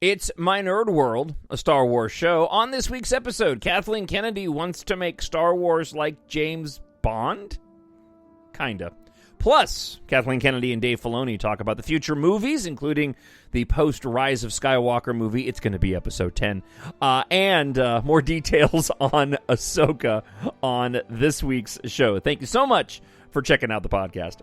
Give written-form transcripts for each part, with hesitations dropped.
It's My Nerd World, a Star Wars show. On this week's episode, Kathleen Kennedy wants to make Star Wars like James Bond? Kinda. Plus, Kathleen Kennedy and Dave Filoni talk about the future movies, including the post-Rise of Skywalker movie. It's going to be episode 10. And more details on Ahsoka on this week's show. Thank you so much for checking out the podcast.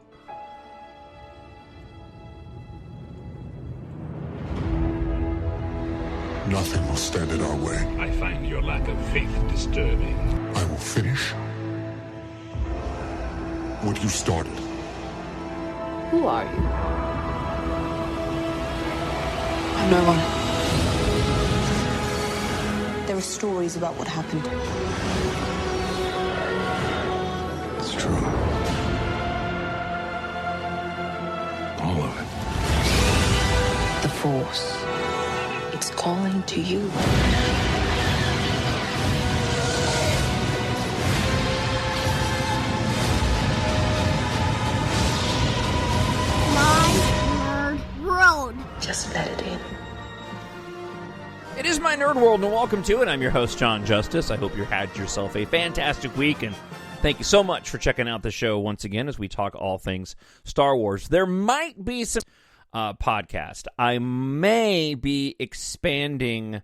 Nothing will stand in our way. I find your lack of faith disturbing. I will finish what you started. Who are you? I'm no one. There are stories about what happened. It's true. All of it. The Force. It's calling to you. My Nerd World. Just let it in. It is My Nerd World, and welcome to it. I'm your host, Jon Justice. I hope you had yourself a fantastic week, and thank you so much for checking out the show once again as we talk all things Star Wars. There might be some podcast. I may be expanding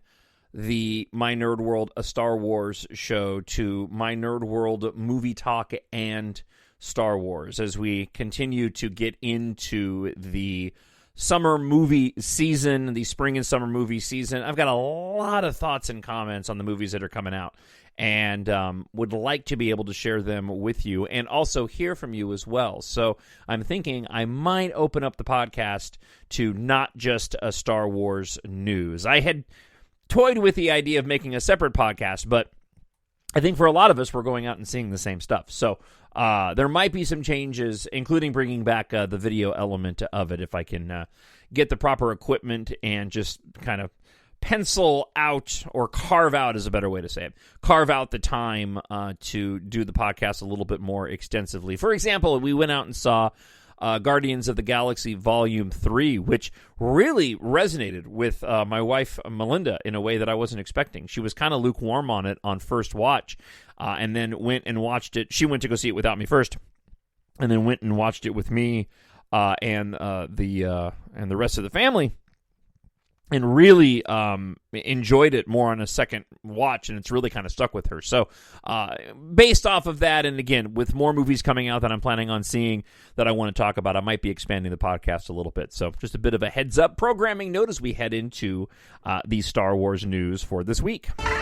the My Nerd World, a Star Wars show, to My Nerd World Movie Talk and Star Wars as we continue to get into the summer movie season, the spring and summer movie season. I've got a lot of thoughts and comments on the movies that are coming out, and would like to be able to share them with you and also hear from you as well. So I'm thinking I might open up the podcast to not just a Star Wars news. I had toyed with the idea of making a separate podcast, but I think for a lot of us, we're going out and seeing the same stuff. So there might be some changes, including bringing back the video element of it if I can get the proper equipment and just kind of pencil out, or carve out is a better way to say it, carve out the time to do the podcast a little bit more extensively. For example, we went out and saw Guardians of the Galaxy Volume 3, which really resonated with my wife, Melinda, in a way that I wasn't expecting. She was kind of lukewarm on it on first watch, and then went and watched it. She went to go see it without me first, and then went and watched it with me and the rest of the family, and really enjoyed it more on a second watch, and it's really kind of stuck with her. So based off of that, and again, with more movies coming out that I'm planning on seeing that I want to talk about, I might be expanding the podcast a little bit. So just a bit of a heads-up programming note as we head into the Star Wars news for this week. We are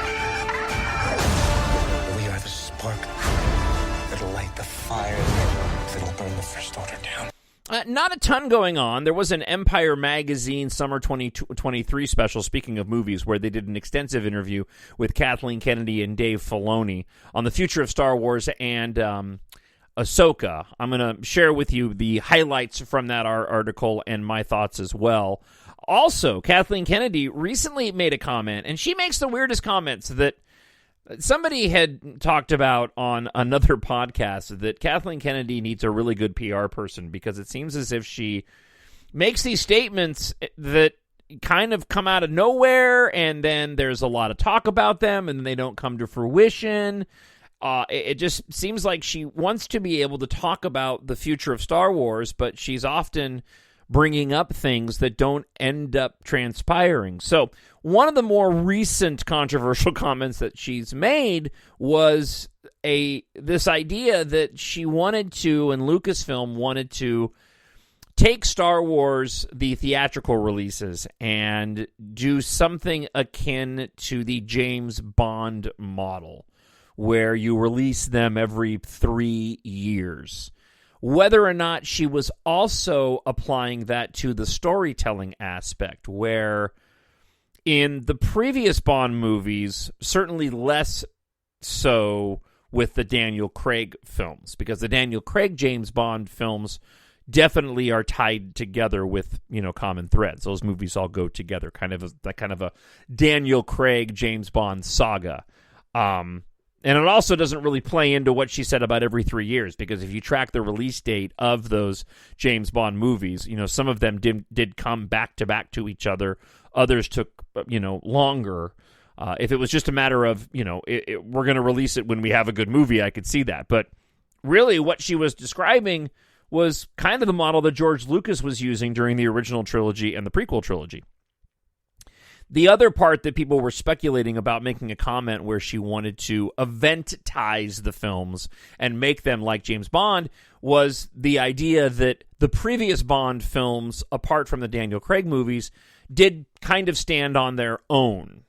the spark that'll light the fire that'll burn the First Order down. Not a ton going on. There was an Empire Magazine Summer 2023 special, speaking of movies, where they did an extensive interview with Kathleen Kennedy and Dave Filoni on the future of Star Wars and Ahsoka. I'm going to share with you the highlights from that article and my thoughts as well. Also, Kathleen Kennedy recently made a comment, and she makes the weirdest comments that somebody had talked about on another podcast, that Kathleen Kennedy needs a really good PR person, because it seems as if she makes these statements that kind of come out of nowhere, and then there's a lot of talk about them, and they don't come to fruition. It just seems like she wants to be able to talk about the future of Star Wars, but she's often bringing up things that don't end up transpiring. So one of the more recent controversial comments that she's made was this idea that she wanted to, and Lucasfilm wanted to, take Star Wars, the theatrical releases, and do something akin to the James Bond model, where you release them every 3 years. Whether or not she was also applying that to the storytelling aspect, where in the previous Bond movies, certainly less so with the Daniel Craig films, because the Daniel Craig James Bond films definitely are tied together with, common threads. Those movies all go together, kind of a Daniel Craig James Bond saga. And it also doesn't really play into what she said about every 3 years, because if you track the release date of those James Bond movies, some of them did come back to each other. Others took, longer. If it was just a matter of, we're going to release it when we have a good movie, I could see that. But really what she was describing was kind of the model that George Lucas was using during the original trilogy and the prequel trilogy. The other part that people were speculating about, making a comment where she wanted to eventize the films and make them like James Bond, was the idea that the previous Bond films, apart from the Daniel Craig movies, did kind of stand on their own.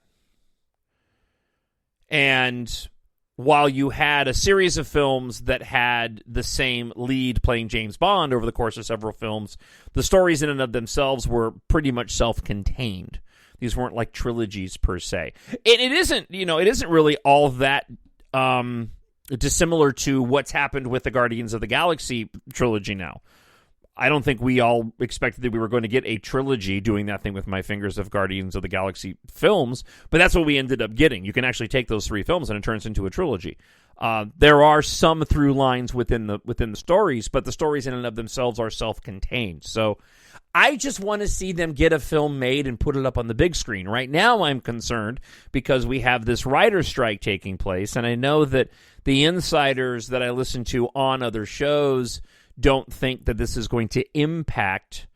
And while you had a series of films that had the same lead playing James Bond over the course of several films, the stories in and of themselves were pretty much self-contained. These weren't like trilogies per se. It isn't really all that dissimilar to what's happened with the Guardians of the Galaxy trilogy now. I don't think we all expected that we were going to get a trilogy doing that thing with my fingers of Guardians of the Galaxy films, but that's what we ended up getting. You can actually take those 3 films and it turns into a trilogy. There are some through lines within the stories, but the stories in and of themselves are self-contained. So I just want to see them get a film made and put it up on the big screen. Right now I'm concerned because we have this writer's strike taking place, and I know that the insiders that I listen to on other shows don't think that this is going to impact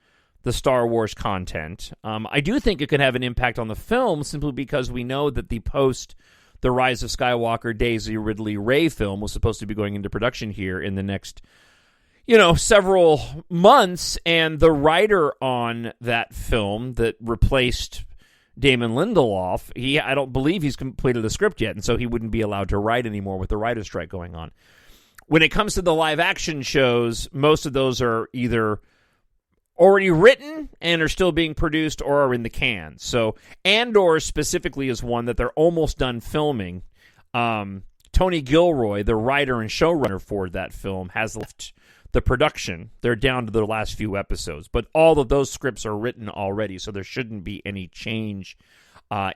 the Star Wars content. I do think it could have an impact on the film simply because we know that the The Rise of Skywalker Daisy Ridley Rey film was supposed to be going into production here in the next, several months, and the writer on that film that replaced Damon Lindelof, I don't believe he's completed the script yet, and so he wouldn't be allowed to write anymore with the writer's strike going on. When it comes to the live-action shows, most of those are either already written and are still being produced or are in the can. So Andor specifically is one that they're almost done filming. Tony Gilroy, the writer and showrunner for that film, has left the production. They're down to the last few episodes. But all of those scripts are written already, so there shouldn't be any change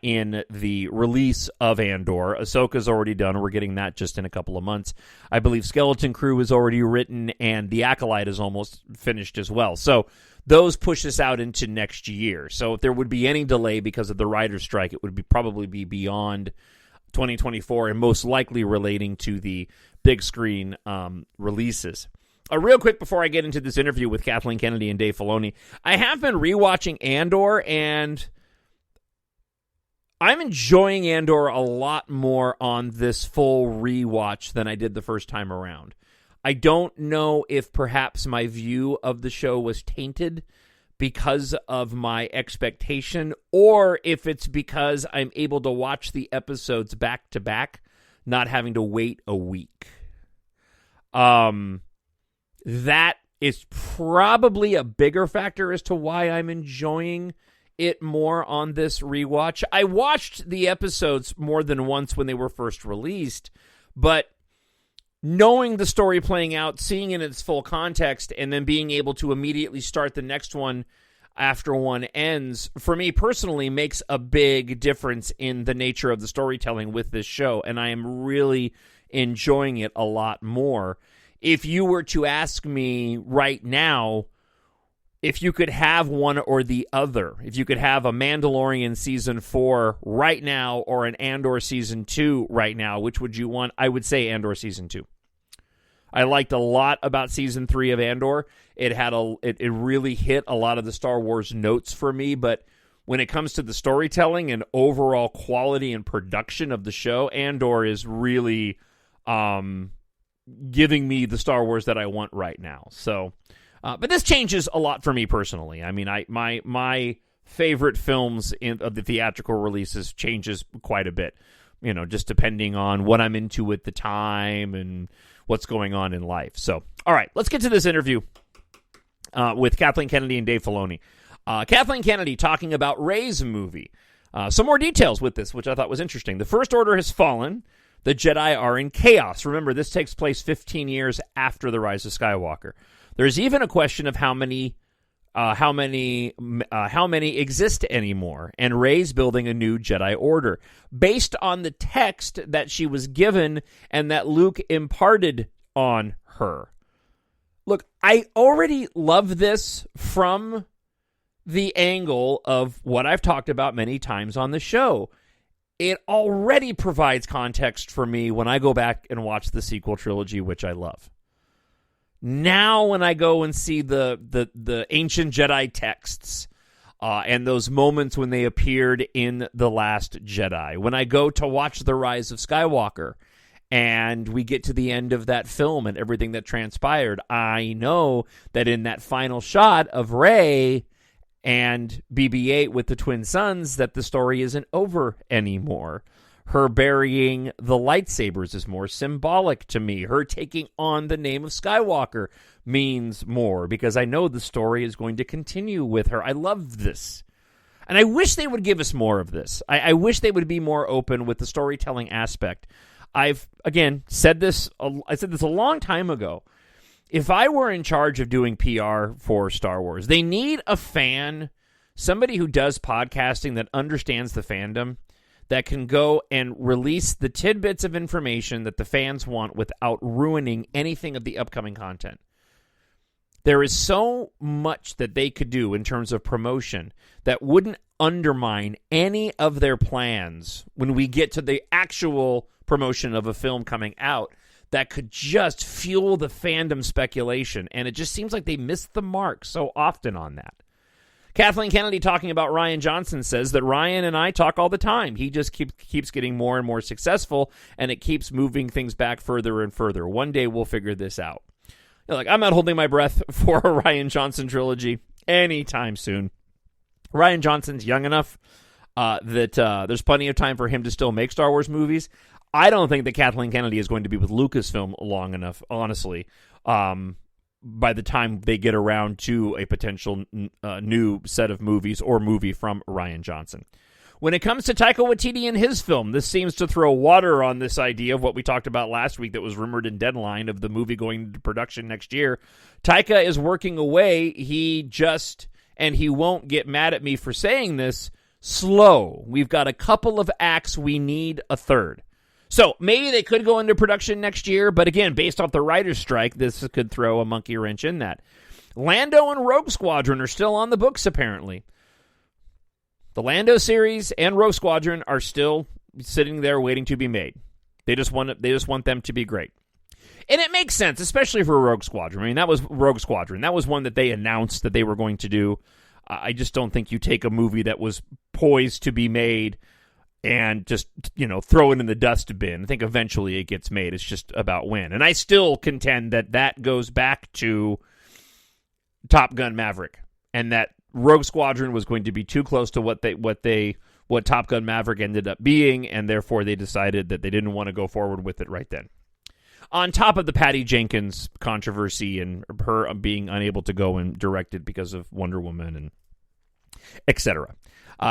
in the release of Andor. Ahsoka's already done. We're getting that just in a couple of months. I believe Skeleton Crew is already written, and The Acolyte is almost finished as well. So those push us out into next year. So if there would be any delay because of the writer's strike, it would probably be beyond 2024 and most likely relating to the big screen releases. Real quick before I get into this interview with Kathleen Kennedy and Dave Filoni, I have been rewatching Andor, and I'm enjoying Andor a lot more on this full rewatch than I did the first time around. I don't know if perhaps my view of the show was tainted because of my expectation, or if it's because I'm able to watch the episodes back to back, not having to wait a week. That is probably a bigger factor as to why I'm enjoying it more on this rewatch. I watched the episodes more than once when they were first released, but knowing the story playing out, seeing it in its full context, and then being able to immediately start the next one after one ends, for me personally, makes a big difference in the nature of the storytelling with this show, and I am really enjoying it a lot more. If you were to ask me right now, if you could have one or the other, if you could have a Mandalorian Season 4 right now or an Andor Season 2 right now, which would you want? I would say Andor Season 2. I liked a lot about Season 3 of Andor. It really hit a lot of the Star Wars notes for me, but when it comes to the storytelling and overall quality and production of the show, Andor is really giving me the Star Wars that I want right now. So, but this changes a lot for me personally. I mean, my favorite films of the theatrical releases changes quite a bit, just depending on what I'm into at the time and what's going on in life. So, all right, let's get to this interview with Kathleen Kennedy and Dave Filoni. Kathleen Kennedy talking about Rey's movie. Some more details with this, which I thought was interesting. The First Order has fallen. The Jedi are in chaos. Remember, this takes place 15 years after The Rise of Skywalker. There's even a question of how many how many exist anymore, and Rey's building a new Jedi Order based on the text that she was given and that Luke imparted on her. Look, I already love this from the angle of what I've talked about many times on the show. It already provides context for me when I go back and watch the sequel trilogy, which I love. Now when I go and see the ancient Jedi texts and those moments when they appeared in The Last Jedi, when I go to watch The Rise of Skywalker and we get to the end of that film and everything that transpired, I know that in that final shot of Rey and BB-8 with the twin sons, that the story isn't over anymore. Her burying the lightsabers is more symbolic to me. Her taking on the name of Skywalker means more because I know the story is going to continue with her. I love this. And I wish they would give us more of this. I wish they would be more open with the storytelling aspect. I've, again, said this a long time ago. If I were in charge of doing PR for Star Wars, they need a fan, somebody who does podcasting that understands the fandom, that can go and release the tidbits of information that the fans want without ruining anything of the upcoming content. There is so much that they could do in terms of promotion that wouldn't undermine any of their plans when we get to the actual promotion of a film coming out, that could just fuel the fandom speculation. And it just seems like they missed the mark so often on that. Kathleen Kennedy, talking about Rian Johnson, says that Rian and I talk all the time. He just keeps getting more and more successful, and it keeps moving things back further and further. One day we'll figure this out. Like, I'm not holding my breath for a Rian Johnson trilogy anytime soon. Rian Johnson's young enough that there's plenty of time for him to still make Star Wars movies. I don't think that Kathleen Kennedy is going to be with Lucasfilm long enough, honestly, by the time they get around to a potential new set of movies or movie from Rian Johnson. When it comes to Taika Waititi and his film, this seems to throw water on this idea of what we talked about last week that was rumored in Deadline of the movie going into production next year. Taika is working away. He won't get mad at me for saying this, slow. We've got a couple of acts. We need a third. So maybe they could go into production next year, but again, based off the writer's strike, this could throw a monkey wrench in that. Lando and Rogue Squadron are still on the books, apparently. The Lando series and Rogue Squadron are still sitting there waiting to be made. They just want them to be great. And it makes sense, especially for Rogue Squadron. I mean, that was Rogue Squadron. That was one that they announced that they were going to do. I just don't think you take a movie that was poised to be made and just, throw it in the dustbin. I think eventually it gets made. It's just about when. And I still contend that goes back to Top Gun Maverick, and that Rogue Squadron was going to be too close to what Top Gun Maverick ended up being, and therefore they decided that they didn't want to go forward with it right then. On top of the Patty Jenkins controversy and her being unable to go and direct it because of Wonder Woman and etc.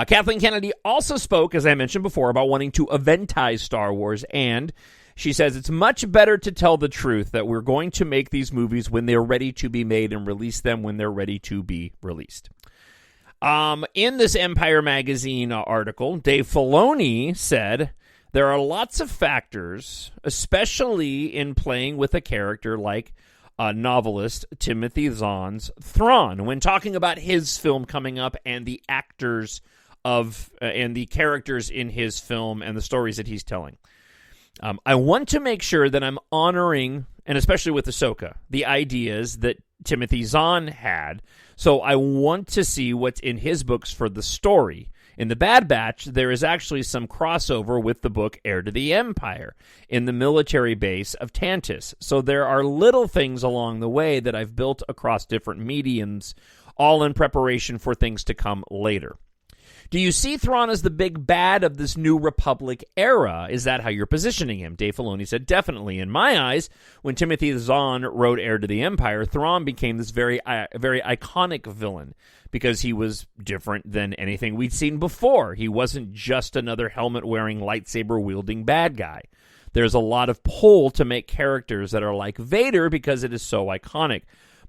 Kathleen Kennedy also spoke, as I mentioned before, about wanting to eventize Star Wars, and she says it's much better to tell the truth that we're going to make these movies when they're ready to be made and release them when they're ready to be released. In this Empire Magazine article, Dave Filoni said, there are lots of factors, especially in playing with a character like novelist Timothy Zahn's Thrawn, when talking about his film coming up and the actors and the characters in his film and the stories that he's telling. I want to make sure that I'm honoring, and especially with Ahsoka, the ideas that Timothy Zahn had. So I want to see what's in his books for the story. In The Bad Batch, there is actually some crossover with the book Heir to the Empire in the military base of Tantis. So there are little things along the way that I've built across different mediums, all in preparation for things to come later. Do you see Thrawn as the big bad of this New Republic era? Is that how you're positioning him? Dave Filoni said, definitely. In my eyes, when Timothy Zahn wrote Heir to the Empire, Thrawn became this very iconic villain because he was different than anything we'd seen before. He wasn't just another helmet-wearing, lightsaber-wielding bad guy. There's a lot of pull to make characters that are like Vader because it is so iconic.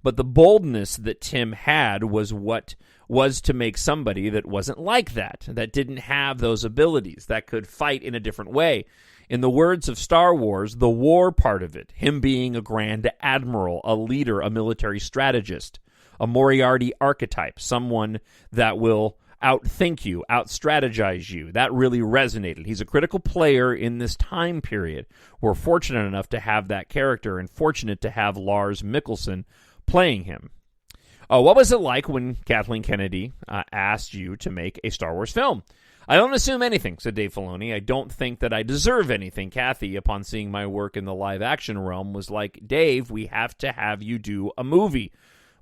But the boldness that Tim had was to make somebody that wasn't like that didn't have those abilities, that could fight in a different way. In the words of Star Wars, the war part of it, him being a grand admiral, a leader, a military strategist, a Moriarty archetype, someone that will outthink you, out-strategize you. That really resonated. He's a critical player in this time period. We're fortunate enough to have that character and fortunate to have Lars Mikkelsen playing him. What was it like when Kathleen Kennedy asked you to make a Star Wars film? I don't assume anything, said Dave Filoni. I don't think that I deserve anything. Kathy, upon seeing my work in the live-action realm, was like, Dave, we have to have you do a movie.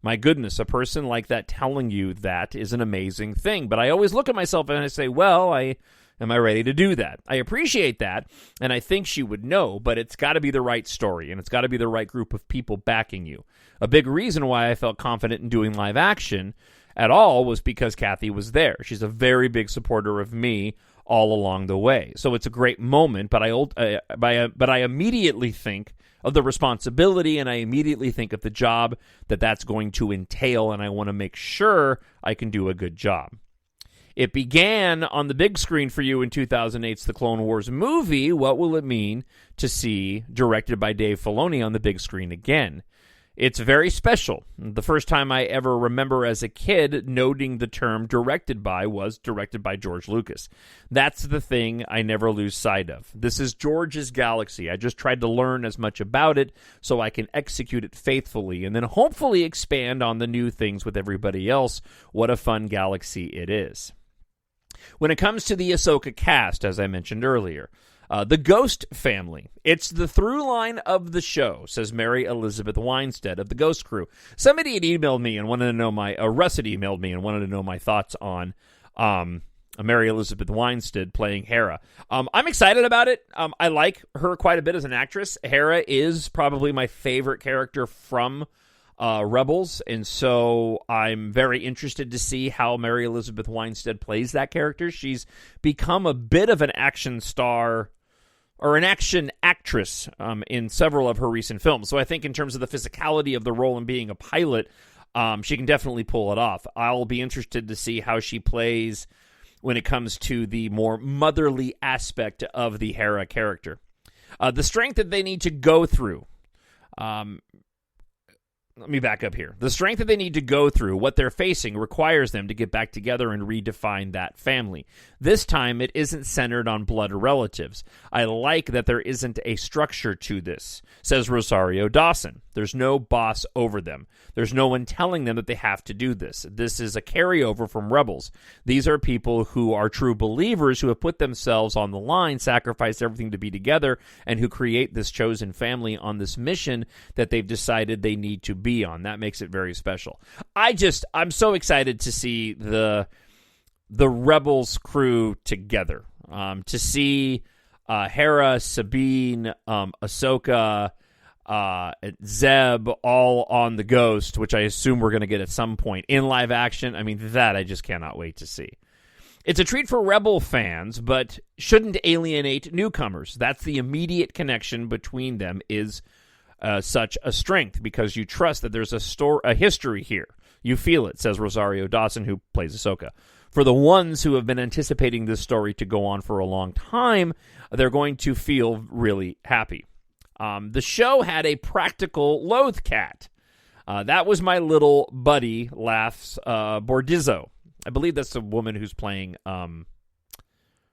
My goodness, a person like that telling you that is an amazing thing. But I always look at myself and I say, well, am I ready to do that? I appreciate that, and I think she would know, but it's got to be the right story, and it's got to be the right group of people backing you. A big reason why I felt confident in doing live action at all was because Kathy was there. She's a very big supporter of me all along the way. So it's a great moment, but I immediately think of the responsibility, and I immediately think of the job that's going to entail, and I want to make sure I can do a good job. It began on the big screen for you in 2008's The Clone Wars movie. What will it mean to see directed by Dave Filoni on the big screen again? It's very special. The first time I ever remember as a kid noting the term directed by was directed by George Lucas. That's the thing I never lose sight of. This is George's galaxy. I just tried to learn as much about it so I can execute it faithfully and then hopefully expand on the new things with everybody else. What a fun galaxy it is. When it comes to the Ahsoka cast, as I mentioned earlier, the Ghost family. It's the through line of the show, says Mary Elizabeth Weinstead of the Ghost Crew. Somebody had emailed me and wanted to know Russ had emailed me and wanted to know my thoughts on Mary Elizabeth Weinstead playing Hera. I'm excited about it. I like her quite a bit as an actress. Hera is probably my favorite character from Rebels, and so I'm very interested to see how Mary Elizabeth Weinstead plays that character. She's become a bit of an action star or an action actress in several of her recent films. So I think in terms of the physicality of the role and being a pilot, she can definitely pull it off. I'll be interested to see how she plays when it comes to the more motherly aspect of the Hera character. The strength that they need to go through. Let me back up here. The strength that they need to go through, what they're facing, requires them to get back together and redefine that family. This time, it isn't centered on blood relatives. I like that there isn't a structure to this, says Rosario Dawson. There's no boss over them. There's no one telling them that they have to do this. This is a carryover from Rebels. These are people who are true believers who have put themselves on the line, sacrificed everything to be together, and who create this chosen family on this mission that they've decided they need to be on. That makes it very special. I'm so excited to see the Rebels crew together. To see Hera, Sabine, Ahsoka, Zeb all on the Ghost, which I assume we're going to get at some point in live action. I mean, that I just cannot wait to see. It's a treat for Rebel fans, but shouldn't alienate newcomers. That's the immediate connection between them is such a strength because you trust that there's a history here. You feel it, says Rosario Dawson, who plays Ahsoka. For the ones who have been anticipating this story to go on for a long time, they're going to feel really happy. The show had a practical loath cat. That was my little buddy, laughs Bordizzo. I believe that's the woman who's playing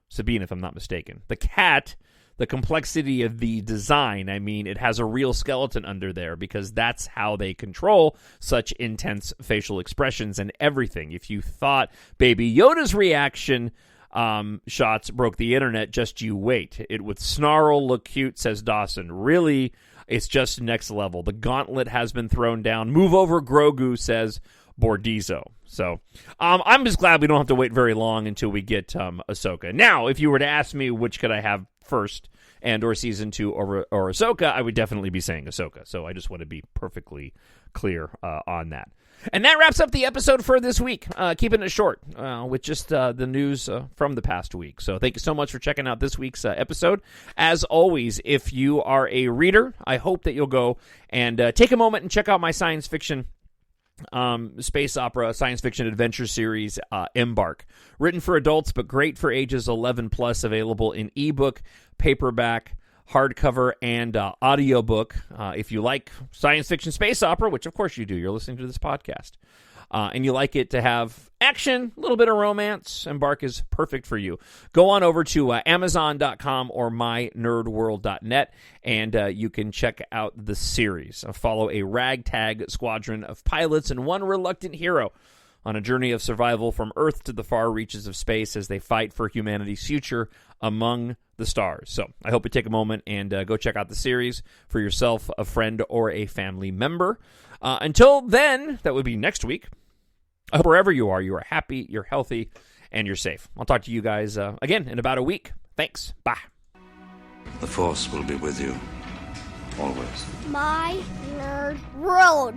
Sabine, if I'm not mistaken. The cat, the complexity of the design, I mean, it has a real skeleton under there because that's how they control such intense facial expressions and everything. If you thought Baby Yoda's reaction shots broke the internet, just you wait. It would snarl, look cute, says Dawson. Really, it's just next level. The gauntlet has been thrown down. Move over, Grogu, says Bordizzo. So I'm just glad we don't have to wait very long until we get Ahsoka. Now, if you were to ask me which could I have first, Andor Season 2 or Ahsoka, I would definitely be saying Ahsoka. So I just want to be perfectly clear on that. And that wraps up the episode for this week, keeping it short with just the news from the past week. So thank you so much for checking out this week's episode. As always, if you are a reader, I hope that you'll go and take a moment and check out my science fiction space opera science fiction adventure series, EMBARK. Written for adults, but great for ages 11 plus, available in ebook, paperback, hardcover, and audiobook. If you like science fiction space opera, which of course you do, you're listening to this podcast, and you like it to have action, a little bit of romance, EMBARK is perfect for you. Go on over to Amazon.com or mynerdworld.net, and you can check out the series. Follow a ragtag squadron of pilots and one reluctant hero on a journey of survival from Earth to the far reaches of space as they fight for humanity's future among the stars. So I hope you take a moment and go check out the series for yourself, a friend, or a family member. Until then, that would be next week. I hope wherever you are happy, you're healthy, and you're safe. I'll talk to you guys again in about a week. Thanks. Bye. The Force will be with you, always. My Nerd World.